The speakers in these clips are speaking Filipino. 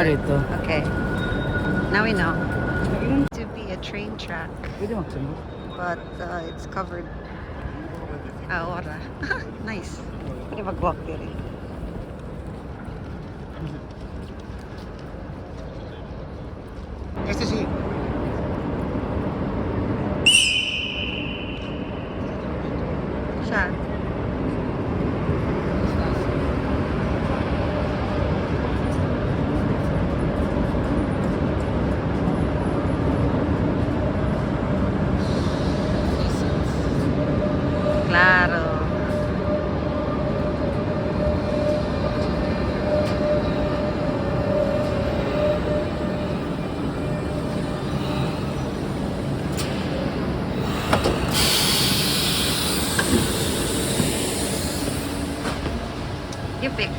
dito. Okay. Now we know. To be a train track, Pwede magsunod. but it's covered. Ah, ora. Nice. Pwede mag-walk dito. Este sí. Siya. Claro. You pick.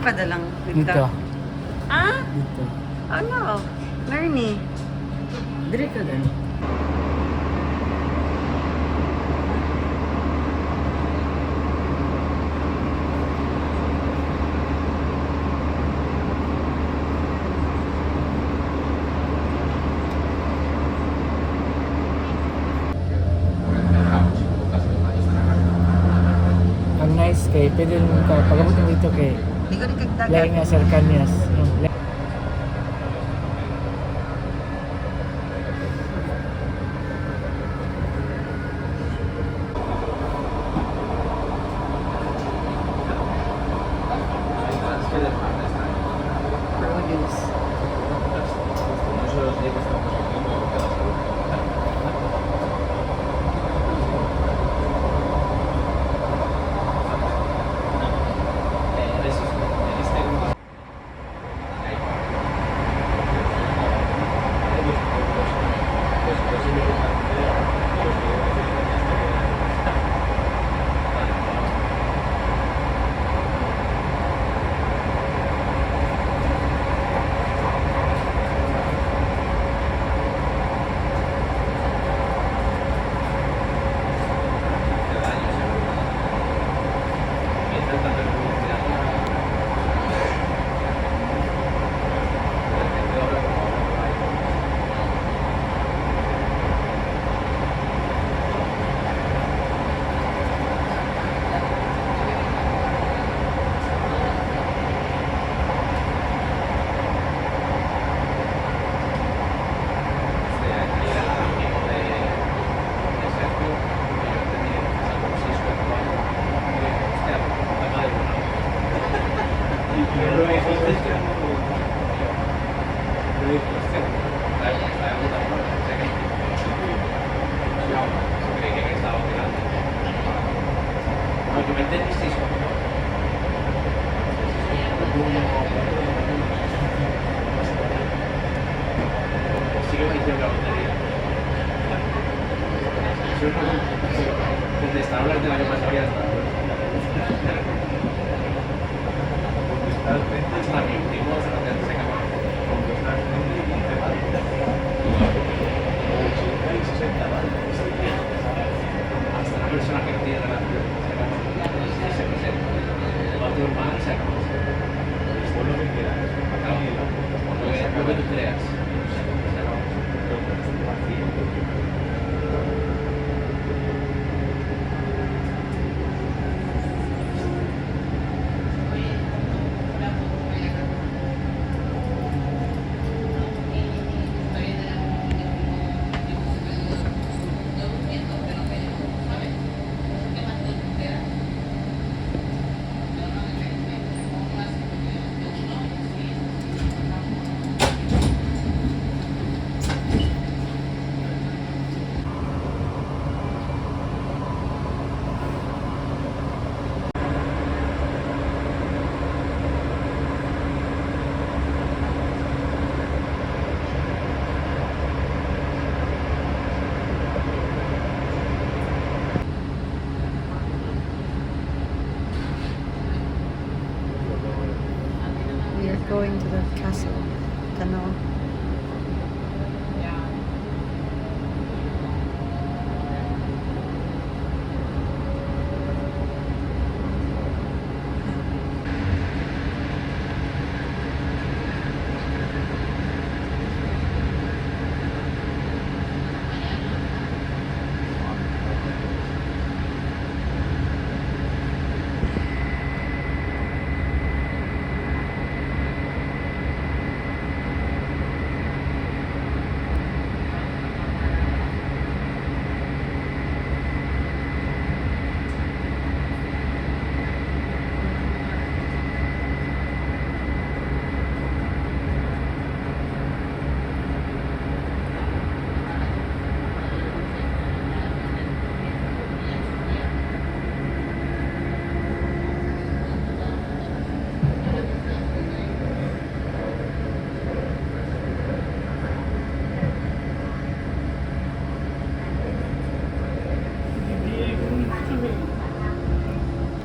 Padalang Dito. Ah? Dito. Ano? Learning. Dire ka gani. Ang nice kay pwede mo ka pagabutin dito kay Hindi ko rin kagdagan. lain nga Sir Kanyas. Produce. Desde esta hora del año pasado ya está. Hasta mi último se acabó. Hasta la persona que no tiene relación se acabó. Se presenta. Va a tu hermana se acabó. Después lo que quieras. Acaba. Lo que tú creas. Se acabó. We are going to the castle. Canal.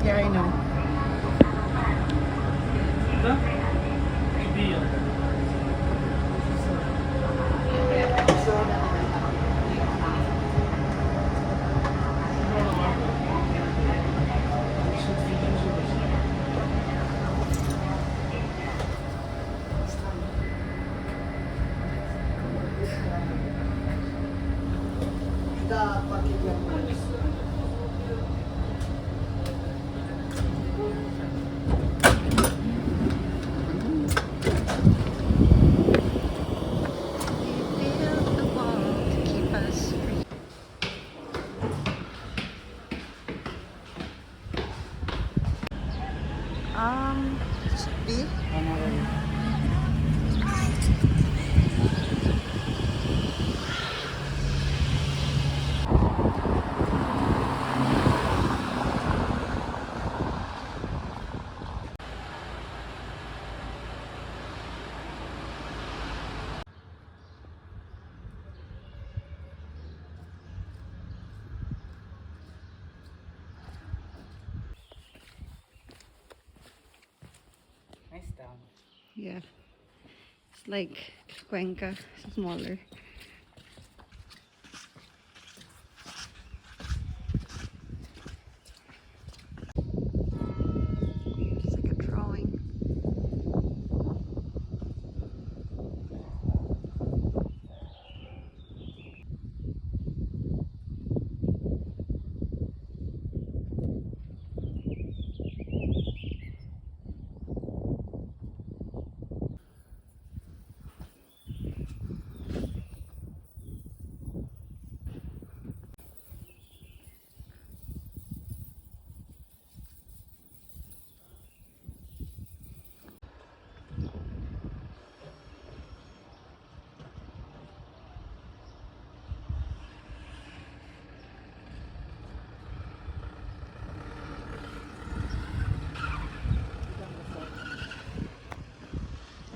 Yeah, I know. We built the wall to keep us free. Should be. Nice town. Yeah. It's like Cuenca, smaller. It's like a drawing.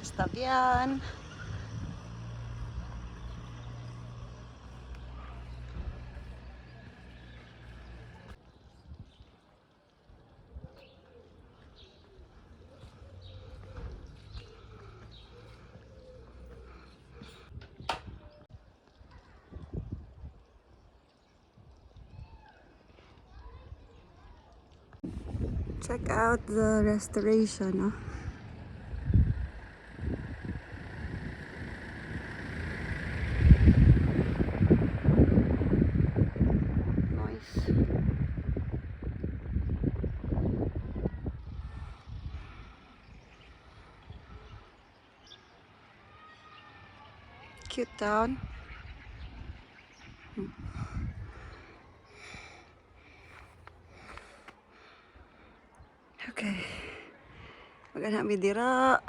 Estavian. Check out the restoration, huh? Nice. Cute town. Okay. Magana mi dira.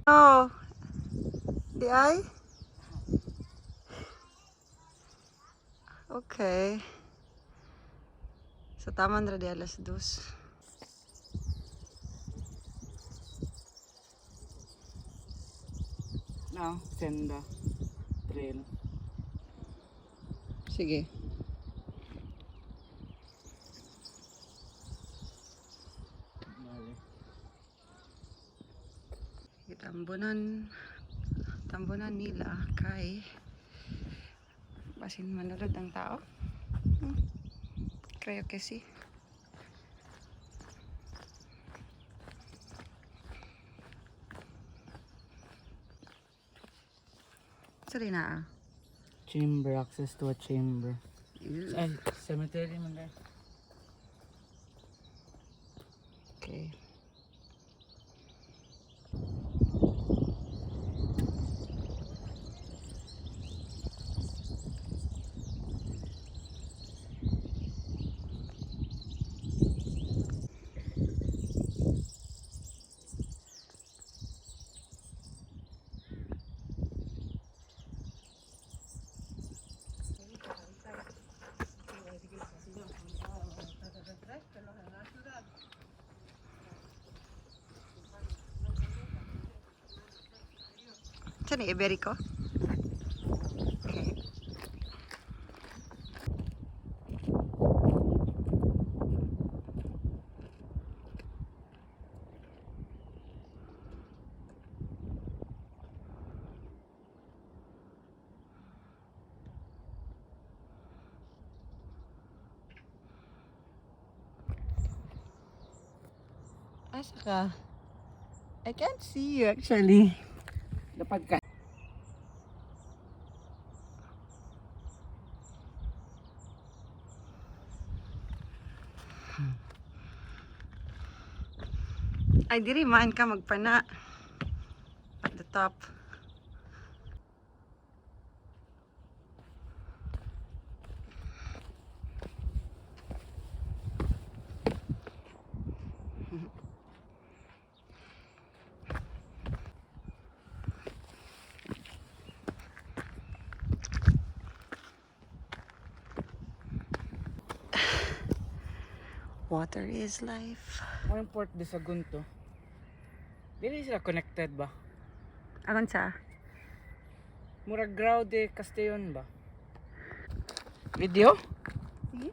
Oh, di ay? Okay. Sa taman ra di alas 2. No, senda. Trail. Sige. Tambunan nila kay basin manulod ang tao. Creo que sí. Sorry na. Chamber, access to a chamber. Ay, cemetery man there. Okay. Saan ni Iberico? Okay. Asa ka? I can't see you actually. Dapat ka. Ay, diri man ka magpana. At the top. Water is life. More import di sa Gunto. Dili sila connected ba? Aron sa? Murag Grau de Castellon ba? Video? Sige.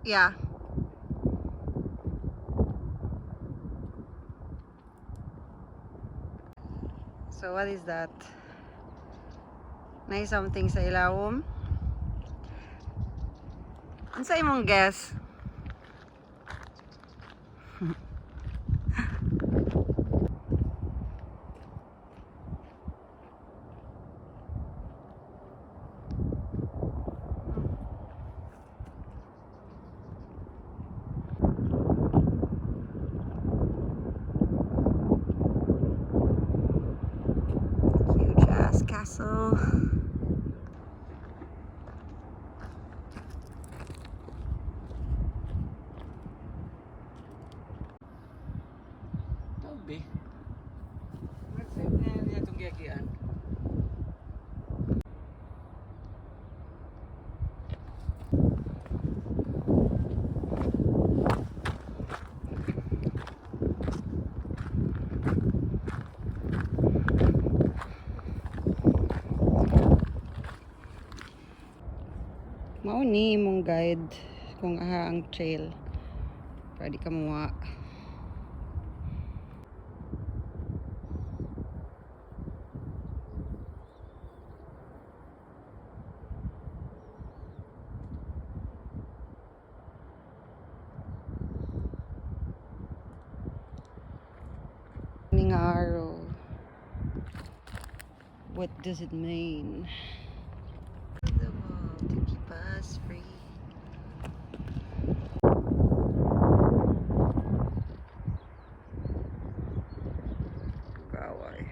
Yeah. So what is that? Nay something sa ilawom. Ano sa imong guess? Huge ass castle. Tabi. Nag-save na niya itong giyagian. Mao ni mong guide kung aha ang trail. Pwede ka muwa. Ning arrow. What does it mean? The wall to keep us free. Gaway.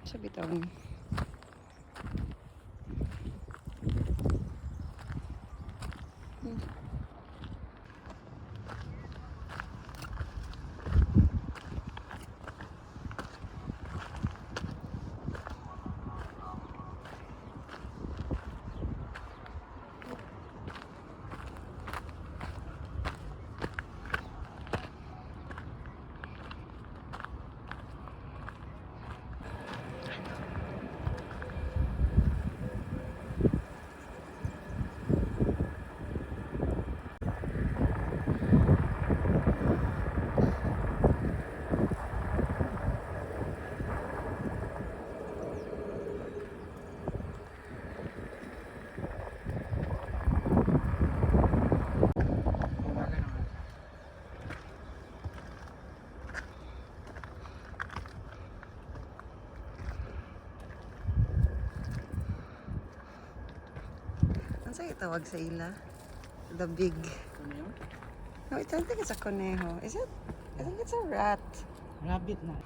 Sa bitong. Wala naman. Ano sa itawag sa ila? The big. Ano yun? No, I don't think it's a conejo. Is it? I think it's a rat. Rabbit na.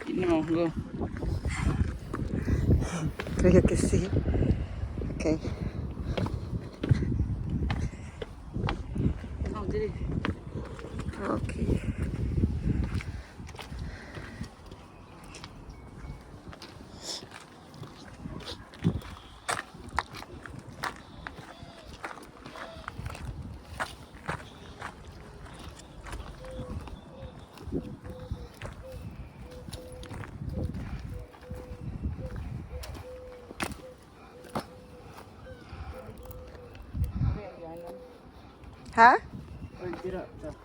Ini mau go. Creo que sí. Okay. Oh, dili. Okay. Ha? Or dira ta.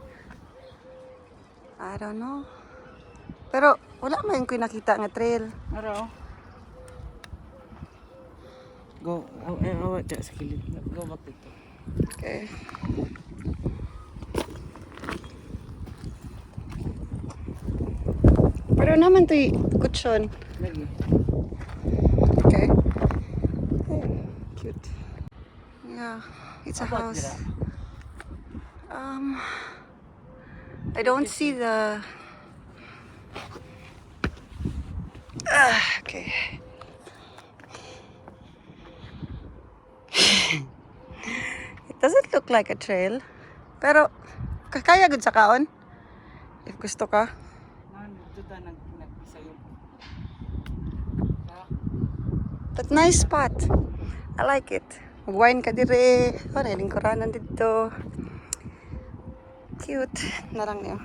I don't know. Pero wala man ko nakita nga trail. Ara oh. Go, awat dyan sa kilid. Go back dito. Okay. Pero naman to'y kutsyon. Lagi. Okay. Oh, cute. Yeah, it's a Awat house. dira. I don't see the... okay. It doesn't look like a trail. Pero, kaya gud sa kaon. If gusto ka. Dito ta nagsayo. But nice spot. I like it. Mag-wine ka dire. Oh, nalingkuranan dito. Cute. Narang niyo.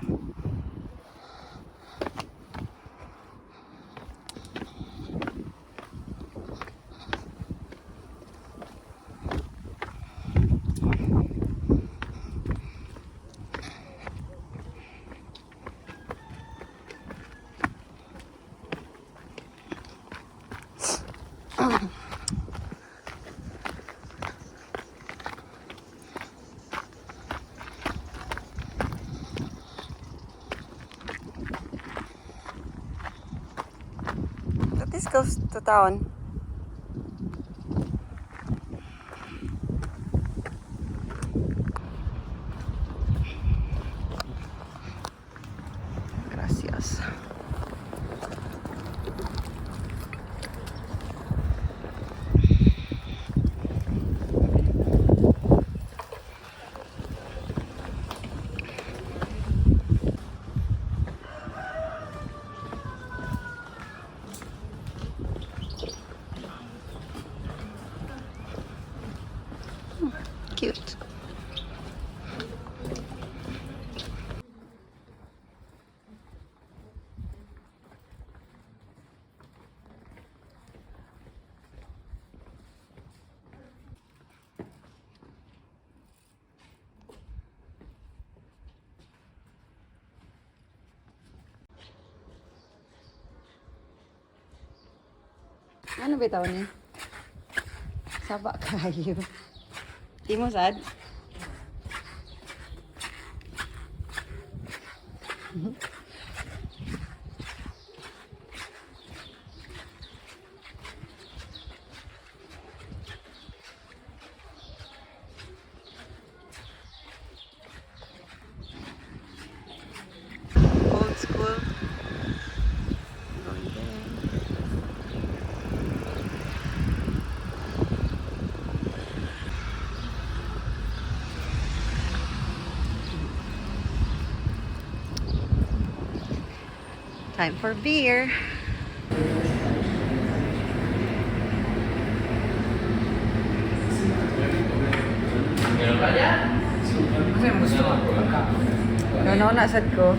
But this goes to town. Gracias. Cute. Ano ba ito ni? Saba kayo. Di mo sad? Old school. Going there. Time for beer. Kasi ang gusto ko. No, nasad ko.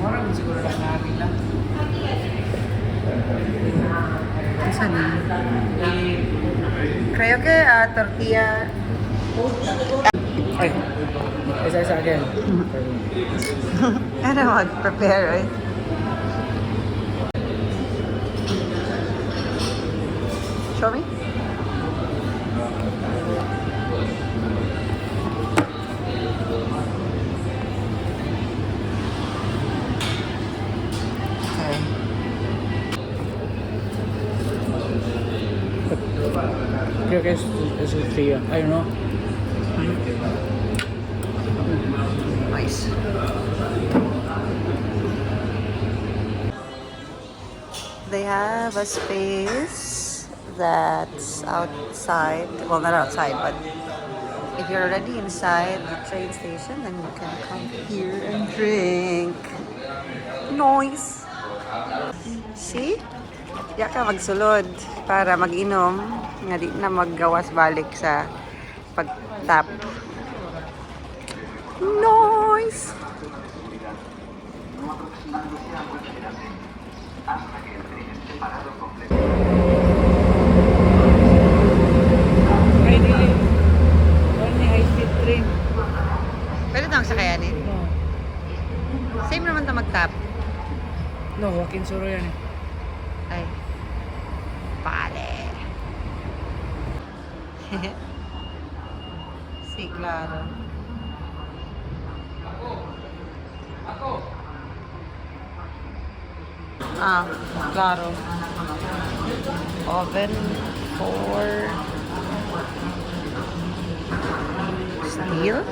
Mura siguro lang namin lang. Saan na? Creo que tortilla. Ay, isa-isa again. Ano mag-prepare, right? Show me. Okay. Creo que es el frío. I don't know. Nice. They have a space that's outside. Well, not outside, but if you're already inside the train station, then you can come here and drink. Noise! See? Diya ka magsulod para mag-inom nga di na maggawas balik sa pag-tap. Noise! Only high-speed train. Pwede tayong sakayanin. No. Same naman ito mag-tap. No, walk-in suro yan eh. Ay. Pare. Sí, claro. Ah, claro. Oven for steel.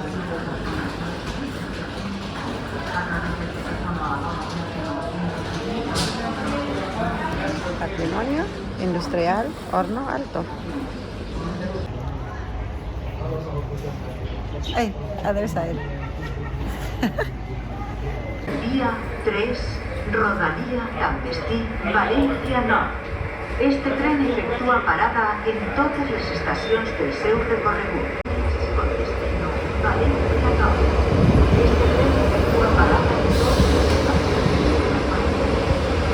Patrimonio industrial, horno alto. Ay, other side. Vía 3, Rodalía Campestí, Valencia Nord. Este tren efectúa parada en totes les estacions del seu recorregut. Con destino Valencia Nord. Este tren efectúa parada en totes les estacions del seu recorregut.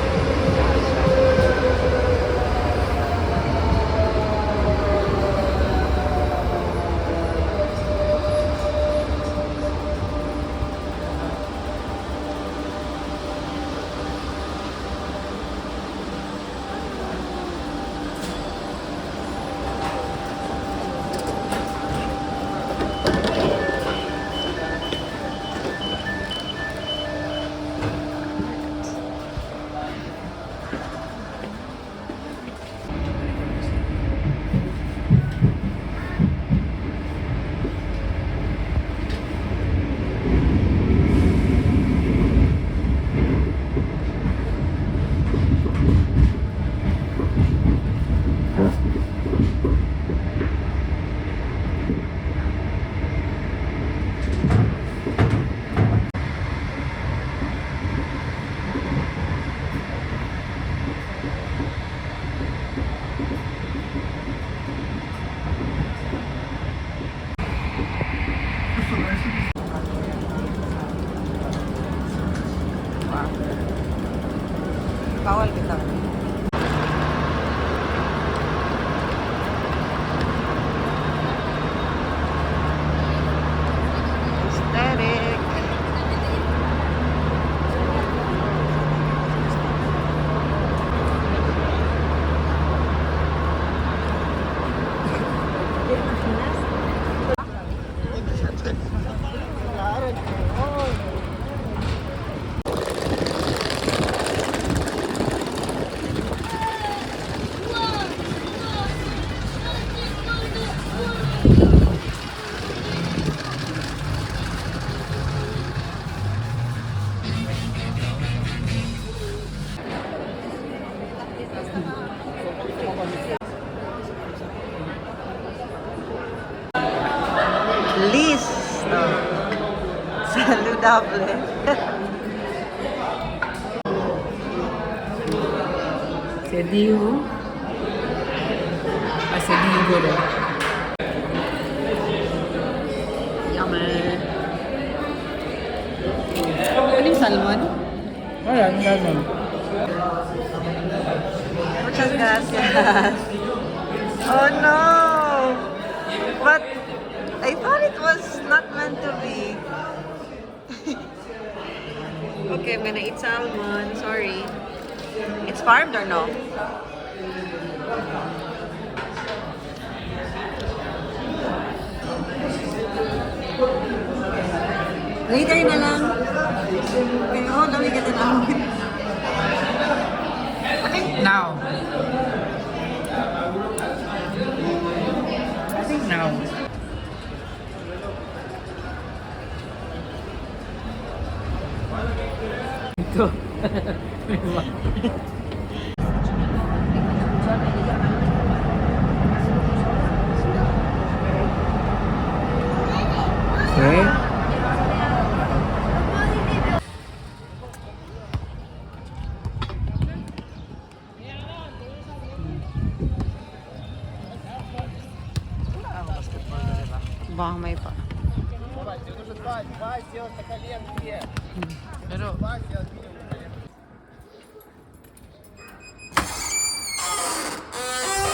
Bawal kita. Aesthetic. Listo. Saludable. Sedigo. Sedigo daw. Yummy. Ano yung salmon? Wala, ang gano'n. Muchas gracias. Oh no! But I thought it was not meant to be. Okay, I'm gonna eat salmon. Sorry. It's farmed or no? Later na lang. Okay, oh, lamig ka na lang. I think now. I think now. Ito. Mukhang may pa. Pero,